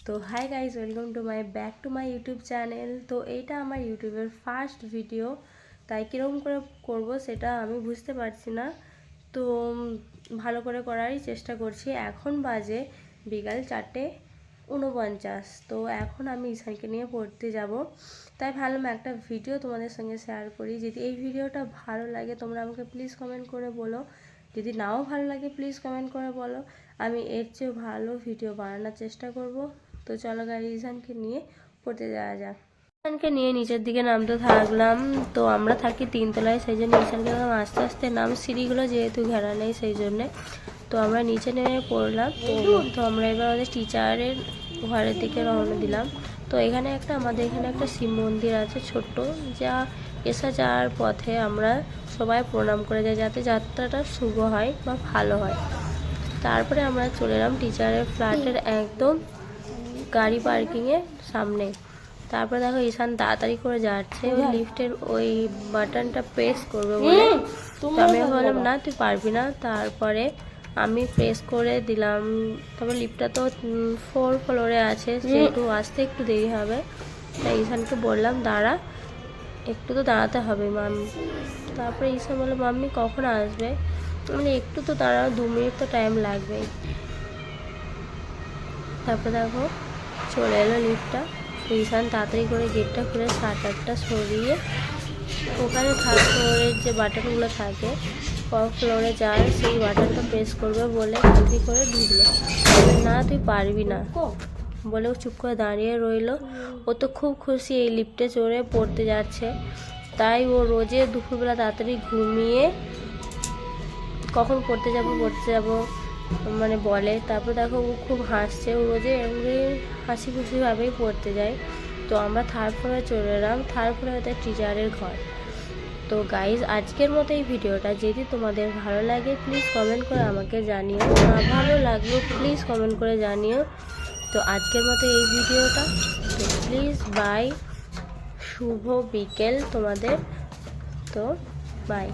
তো hi guys, welcome to back to my YouTube channel. তো এইটা আমার ইউটিউবের ফার্স্ট ভিডিও, তাই কীরকম করে করব সেটা আমি বুঝতে পারছি না। তো ভালো করে করারই চেষ্টা করছি। এখন বাজে বিকাল 4:49। তো এখন আমি ঈশানকে নিয়ে পড়তে যাব, তাই ভাবলাম একটা ভিডিও তোমাদের সঙ্গে শেয়ার করি। যদি এই ভিডিওটা ভালো লাগে তোমরা আমাকে প্লিজ কমেন্ট করে বলো, যদি নাও ভালো লাগে প্লিজ কমেন্ট করে বলো, আমি এর চেয়েও ভালো ভিডিও বানানোর চেষ্টা করব। তো চলো গাইজ, ঈশানকে নিয়ে পড়তে যাওয়া যাক। ঈশানকে নিয়ে নিচের দিকে নামতে থাকলাম। তো আমরা থাকি 3 তলায়, সেই জন্য ঈশানকে আস্তে আস্তে নাম, সিঁড়িগুলো যেহেতু ঘেরা নেই সেই জন্যে। তো আমরা নিচে নেমে পড়লাম। তো আমরা এবার আমাদের টিচারের ঘরের দিকে রওনা দিলাম। তো এখানে আমাদের এখানে একটা শিব মন্দির আছে ছোট্ট, যা এসে যাওয়ার পথে আমরা সবাই প্রণাম করে যাই, যাতে যাত্রাটা শুভ হয় বা ভালো হয়। তারপরে আমরা চলে এলাম টিচারের ফ্ল্যাটের একদম গাড়ি পার্কিংয়ের সামনে। তারপরে দেখো ঈশান তাড়াতাড়ি করে যাচ্ছে, ওই লিফটের ওই বাটনটা প্রেস করবে বলে। তো আমি বললাম না তুই পারবি না। তারপরে আমি প্রেস করে দিলাম। তবে লিফটটা তো 4 ফ্লোরে আছে, সেহেতু আসতে একটু দেরি হবে। তাই ঈশানকে বললাম দাঁড়া, একটু তো দাঁড়াতে হবে মাম্মি। তারপরে ঈশান বললো মাম্মি কখন আসবে? মানে একটু তো দাঁড়াও, 2 মিনিট তো টাইম লাগবে। তারপরে দেখো চলে এলো লিফটটা। ঈশান তাড়াতাড়ি করে গেটটা খুলে শাটারটা সরিয়ে ওখানে 3rd ফ্লোরের যে বাটনগুলো থাকে, ফ্লোরে যায় সেই বাটনটা প্রেস করবে বলে তাড়াতাড়ি করে ঢুকলো। না তুই পারবি না বলে ও চুপ করে দাঁড়িয়ে রইলো। ও তো খুব খুশি এই লিফটে চড়ে পড়তে যাচ্ছে, তাই ও রোজে দুপুরবেলা তাড়াতাড়ি ঘুমিয়ে কখন পড়তে যাব মানে বলে। তারপর দেখো ও খুব হাসছে, ও রোজে এমনি হাসি খুশিভাবেই পড়তে যায়। তো আমরা 3rd ফ্লোরে চলে এলাম। 3rd ফ্লোরে তার টিচারের ঘর। তো গাইজ, আজকের মতো এই ভিডিওটা যদি তোমাদের ভালো লাগে প্লিজ কমেন্ট করে আমাকে জানিও, না ভালো লাগলেও প্লিজ কমেন্ট করে জানিও। তো আজকের মতো এই ভিডিওটা, তো প্লিজ বাই, শুভ বিকেল তোমাদের। তো বাই।